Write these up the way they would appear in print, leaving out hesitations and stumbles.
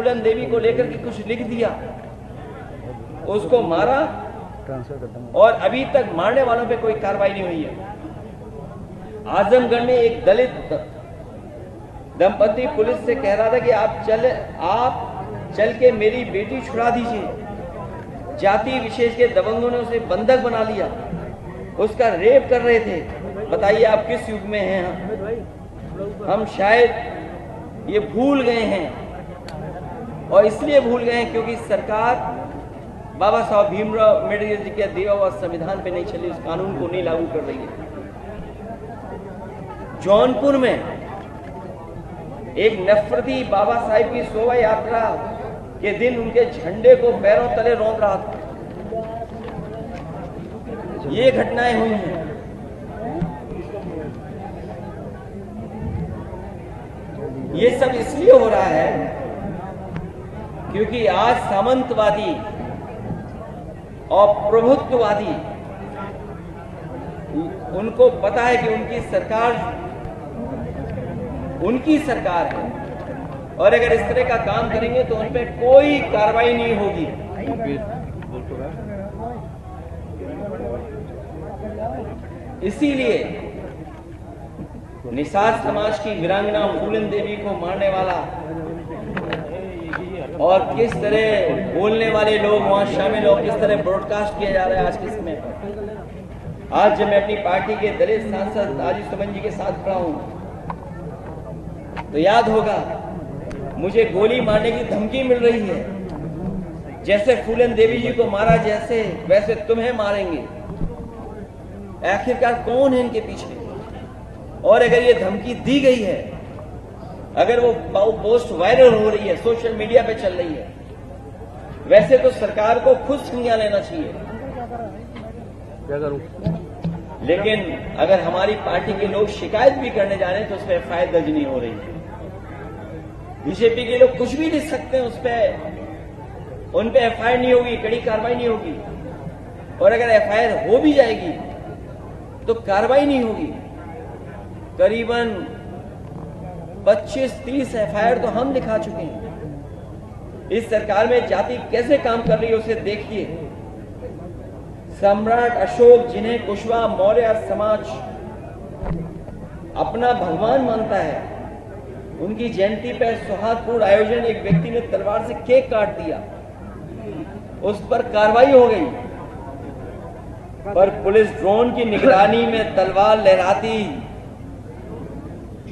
फूलन देवी को लेकर के कुछ लिख दिया, उसको मारा और अभी तक मारने वालों पे कोई कार्रवाई नहीं हुई है। आजमगढ़ में एक दलित दंपति पुलिस से कह रहा था कि आप चल के मेरी बेटी छुड़ा दीजिए। जाति विशेष के दबंगों ने उसे बंधक बना लिया, उसका रेप कर रहे थे। बताइए आप किस युग में हैं? हम शायद ये भूल गए हैं, और इसलिए भूल गए हैं क्योंकि सरकार बाबा साहब भीमराव अम्बेडकर जी के दिया हुआ संविधान पे नहीं चली, उस कानून को नहीं लागू कर रही है। जौनपुर में एक नफरती बाबा साहिब की शोभा यात्रा के दिन उनके झंडे को पैरों तले रौंद रहा था। ये घटनाएं हुई हैं। ये सब इसलिए हो रहा है क्योंकि आज सामंतवादी और प्रभुत्ववादी, उनको पता है कि उनकी सरकार है, और अगर इस तरह का काम करेंगे तो उन पर कोई कार्रवाई नहीं होगी। इसीलिए निषाद समाज की वीरांगना फूलन देवी को मारने वाला और किस तरह बोलने वाले लोग वहां शामिल हो, किस तरह ब्रॉडकास्ट किया जा रहा है आज के समय पर। आज जब मैं अपनी पार्टी के दलित सांसद राजीव सुमन जी के साथ खड़ा हूं तो याद होगा मुझे गोली मारने की धमकी मिल रही है। जैसे फूलन देवी जी को मारा जैसे वैसे तुम्हें मारेंगे। आखिरकार कौन है इनके पीछे? और अगर ये धमकी दी गई है, अगर वो पोस्ट वायरल हो रही है, सोशल मीडिया पे चल रही है, वैसे तो सरकार को खुद संज्ञान लेना चाहिए। क्या करूं? लेकिन अगर हमारी पार्टी के लोग शिकायत भी करने जा रहे हैं तो उस पर एफआईआर दर्ज नहीं हो रही है। बीजेपी के लोग कुछ भी लिख सकते हैं, उन पे एफआईआर नहीं होगी, कड़ी कार्रवाई नहीं होगी। और अगर एफआईआर हो भी जाएगी तो कार्रवाई नहीं होगी। करीबन 25-30 एफआईआर तो हम लिखा चुके हैं। इस सरकार में जाति कैसे काम कर रही है उसे देखिए। सम्राट अशोक, जिन्हें कुशवाहा मौर्य समाज अपना भगवान मानता है, उनकी जयंती पर सौहार्दपूर्ण आयोजन, एक व्यक्ति ने तलवार से केक काट दिया, उस पर कार्रवाई हो गई, पर पुलिस ड्रोन की निगरानी में तलवार लहराती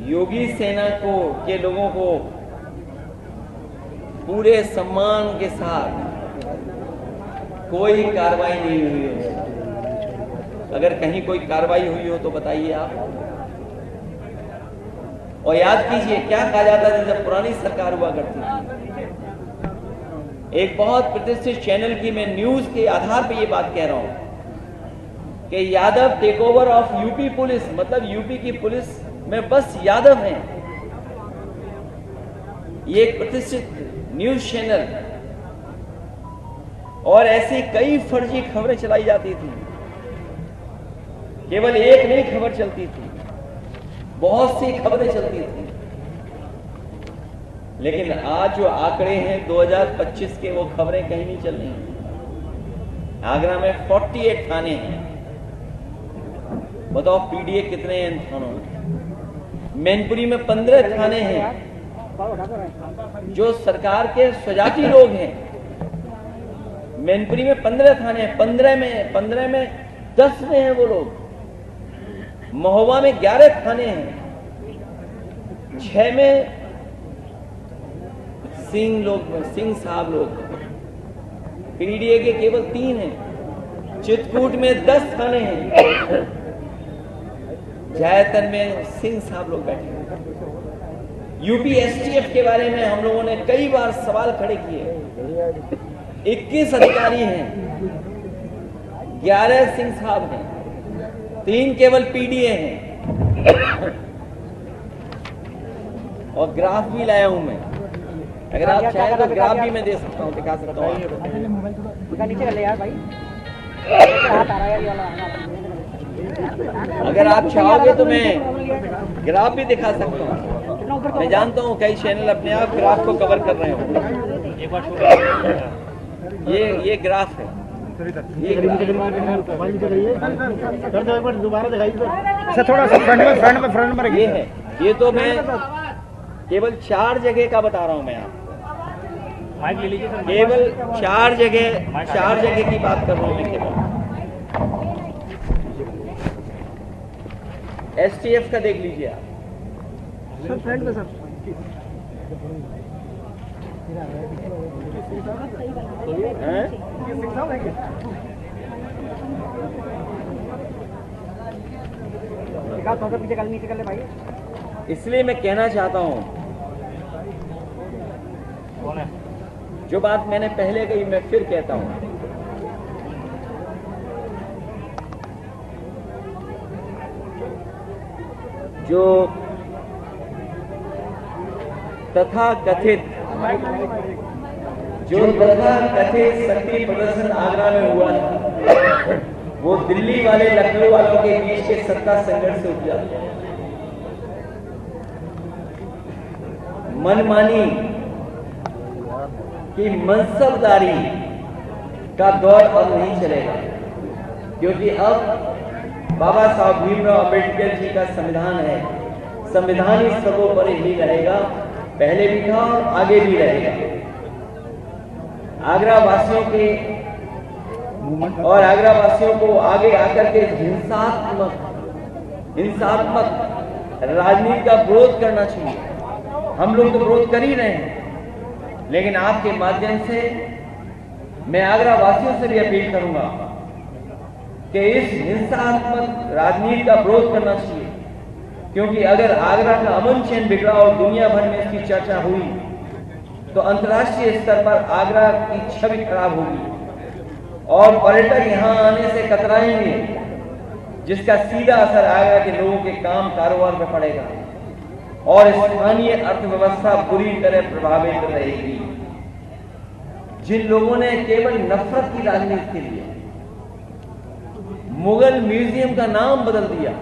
योगी सेना के लोगों को पूरे सम्मान के साथ कोई कार्रवाई नहीं हुई हो। अगर कहीं कोई कार्रवाई हुई हो तो बताइए आप। और याद कीजिए क्या कहा जाता था जब पुरानी सरकार हुआ करती थी। एक बहुत प्रतिष्ठित चैनल की मैं न्यूज के आधार पर यह बात कह रहा हूं कि Yadav take over of UP police, मतलब यूपी की पुलिस में बस यादव हैं। ये एक प्रतिष्ठित न्यूज चैनल, और ऐसी कई फर्जी खबरें चलाई जाती थी। केवल एक नहीं खबर चलती थी, बहुत सी खबरें चलती थी। लेकिन आज जो आंकड़े हैं 2025 के, वो खबरें कहीं नहीं चल रही। आगरा में 48 थाने हैं। बताओ पीडीए कितने हैं इन थानों में? मैनपुरी में 15 थाने हैं जो सरकार के स्वजाती लोग हैं। मैनपुरी में 15 थाने हैं, 15 में 10 में हैं वो लोग। महोबा में 11 थाने हैं, 6 में सिंह साहब लोग। पीडीए के केवल 3 हैं। चित्रकूट में 10 थाने हैं, जयतन में सिंह साहब लोग बैठे हैं। यूपी एसटीएफ के बारे में हम लोगों ने कई बार सवाल खड़े किए। 21 अधिकारी हैं, 11 सिंह साहब हैं, 3 केवल पीडीए हैं। और ग्राफ भी लाया हूं मैं, अगर आप चाहें तो ग्राफ भी मैं दे सकता हूं, दिखा सकता हूं। अगर आप चाहोगे तो मैं ग्राफ भी दिखा सकता हूं। मैं जानता हूँ कई चैनल अपने आप ग्राफ को कवर कर रहे हो। एक बार ये ग्राफ है, ये दोबारा दिखाइए थोड़ा सा फ्रंट में ये है। ये तो मैं केवल 4 जगह का बता रहा हूँ मैं आपको, माइक ले लीजिए सर। केवल 4 जगह की बात कर रहा हूँ मैं केवल। STF का देख लीजिए आप सर, फ्रंट में सर। हैं? नीचे कर ले भाई। इसलिए मैं कहना चाहता हूं, कौन है? जो बात मैंने पहले कही मैं फिर कहता हूं, जो तथाकथित शक्ति प्रदर्शन आगरा में हुआ था, वो दिल्ली वाले लखनऊ वालों के बीच के सत्ता संघर्ष से उपजा। मनमानी की मनसबदारी का दौर अब नहीं चलेगा, क्योंकि अब बाबा साहब भीमराव अम्बेडकर जी का संविधान है। संविधान ही सर्वोपरि ही रहेगा, पहले भी था और आगे भी रहेगा। आगरा वासियों को आगे आकर के हिंसात्मक राजनीति का विरोध करना चाहिए। हम लोग तो विरोध कर ही रहे हैं, लेकिन आपके माध्यम से मैं आगरा वासियों से भी अपील करूंगा कि इस हिंसात्मक राजनीति का विरोध करना चाहिए, क्योंकि अगर आगरा का अमन चैन बिगड़ा और दुनिया भर में इसकी चर्चा हुई तो अंतर्राष्ट्रीय स्तर पर आगरा की छवि खराब होगी और पर्यटक यहां आने से कतराएंगे, जिसका सीधा असर आगरा के लोगों के काम कारोबार पर पड़ेगा और स्थानीय अर्थव्यवस्था बुरी तरह प्रभावित रहेगी। जिन लोगों ने केवल नफरत की राजनीति के लिए मुगल म्यूजियम का नाम बदल दिया,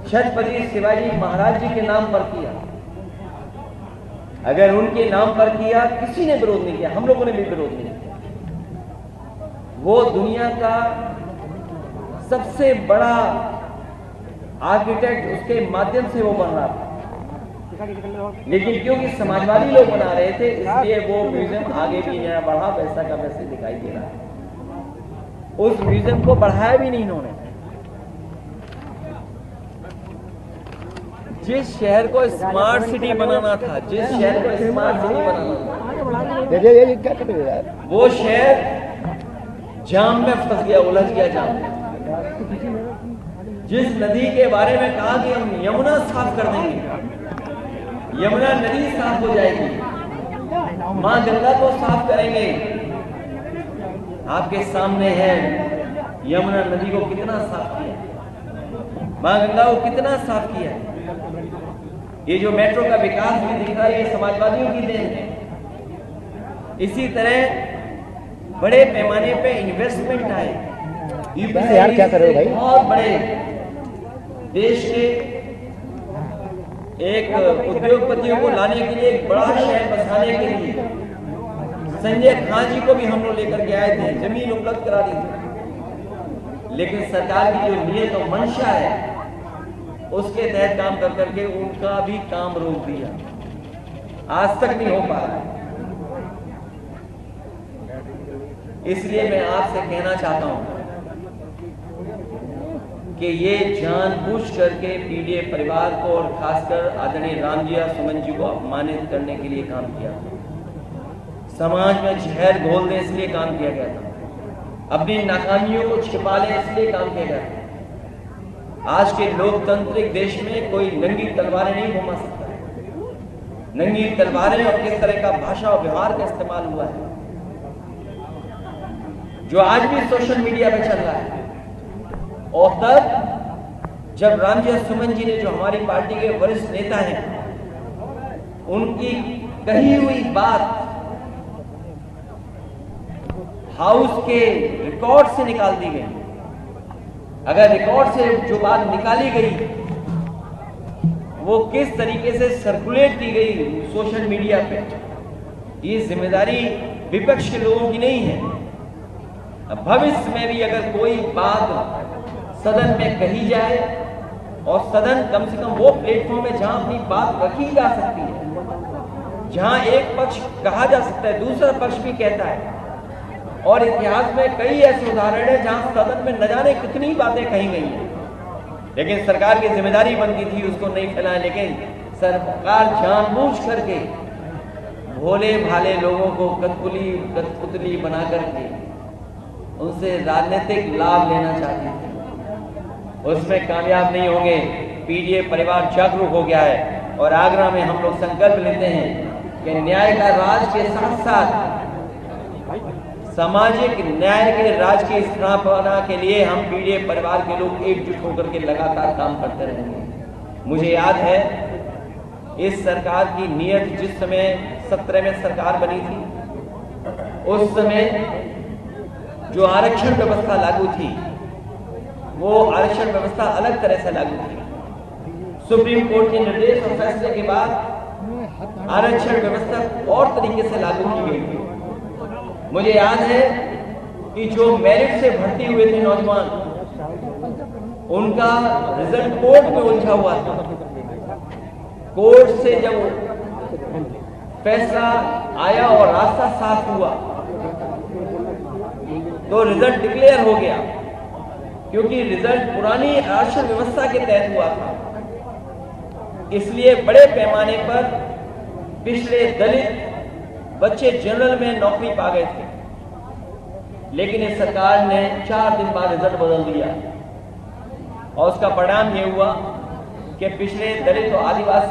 छत्रपति शिवाजी महाराज जी के नाम पर किया, अगर उनके नाम पर किया, किसी ने विरोध नहीं किया, हम लोगों ने भी विरोध नहीं किया। वो दुनिया का सबसे बड़ा आर्किटेक्ट उसके माध्यम से वो बन रहा था, लेकिन क्योंकि समाजवादी लोग बना रहे थे, इसलिए वो म्यूजियम आगे भी नया बढ़ा, वैसा का वैसे दिखाई दे रहा है। उस म्यूजियम को बढ़ाया भी नहीं इन्होंने। जिस शहर को स्मार्ट सिटी बनाना था, वो शहर जाम में फंस गया, उलझ गया जाम में। जिस नदी के बारे में कहा कि हम यमुना साफ कर देंगे, यमुना नदी साफ हो जाएगी, मां गंगा को साफ करेंगे, आपके सामने है यमुना नदी को कितना साफ किया, मां गंगा को कितना साफ किया। ये जो मेट्रो का विकास भी दिख रहा है, ये समाजवादियों की देन है। इसी तरह बड़े पैमाने पे इन्वेस्टमेंट आए, यार क्या कर रहे हो भाई? बहुत बड़े देश के एक उद्योगपतियों को लाने के लिए, एक बड़ा शहर बसाने के लिए संजय खां जी को भी हम लोग लेकर के आए थे, जमीन उपलब्ध करा दी थी, लेकिन सरकार की जो नियत और मंशा है उसके तहत काम कर करके उनका भी काम रोक दिया, आज तक नहीं हो पा रहा। इसलिए मैं आपसे कहना चाहता हूं कि ये जानबूझ करके पीडीए परिवार को और खासकर आदरणीय रामजी और सुमन जी को अपमानित करने के लिए काम किया, समाज में जहर घोल दे इसलिए काम किया गया था, अपनी नाकामियों को छिपा ले इसलिए काम किया गया था। आज के लोकतांत्रिक देश में कोई नंगी तलवारें नहीं घुमा सकता। नंगी तलवारें और किस तरह का भाषा और व्यवहार का इस्तेमाल हुआ है, जो आज भी सोशल मीडिया पे चल रहा है। और तब जब रामजी और सुमन जी ने, जो हमारी पार्टी के वरिष्ठ नेता हैं, उनकी कही हुई बात हाउस के रिकॉर्ड से निकाल दी गई, अगर रिकॉर्ड से जो बात निकाली गई वो किस तरीके से सर्कुलेट की गई सोशल मीडिया पे, ये जिम्मेदारी विपक्ष के लोगों की नहीं है। अब भविष्य में भी अगर कोई बात सदन में कही जाए, और सदन कम से कम वो प्लेटफॉर्म है जहां अपनी बात रखी जा सकती है, जहां एक पक्ष कहा जा सकता है, दूसरा पक्ष भी कहता है। और इतिहास में कई ऐसे उदाहरण हैं जहां सदन में न जाने कितनी बातें कही गई हैं, लेकिन सरकार की जिम्मेदारी बनती थी उसको नहीं फैलाएं। लेकिन सरकार जानबूझ करके भोले भाले लोगों को कठपुतली बना करके उनसे राजनीतिक लाभ लेना चाहती थी, उसमें कामयाब नहीं होंगे। पीडीए परिवार जागरूक हो गया है और आगरा में हम लोग संकल्प लेते हैं कि न्याय का राज के साथ साथ सामाजिक न्याय के राज की स्थापना के लिए हम पीडीए परिवार के लोग एकजुट होकर के लगातार काम करते रहेंगे। मुझे याद है इस सरकार की नीयत, जिस समय 17 में सरकार बनी थी, उस समय जो आरक्षण व्यवस्था लागू थी वो आरक्षण व्यवस्था अलग तरह से लागू थी। सुप्रीम कोर्ट के निर्देश और फैसले के बाद आरक्षण व्यवस्था और तरीके से लागू की गई थी। मुझे याद है कि जो मेरिट से भर्ती हुए थे नौजवान, उनका रिजल्ट कोर्ट में उलझा हुआ था। कोर्ट से जब फैसला आया और रास्ता साफ हुआ तो रिजल्ट डिक्लेयर हो गया, क्योंकि रिजल्ट पुरानी आरक्षण व्यवस्था के तहत हुआ था। इसलिए बड़े पैमाने पर पिछले दलित बच्चे जनरल में नौकरी पा गए थे, लेकिन इस सरकार ने 4 दिन बाद रिजल्ट बदल दिया और उसका परिणाम यह हुआ कि पिछले दलित और आदिवासी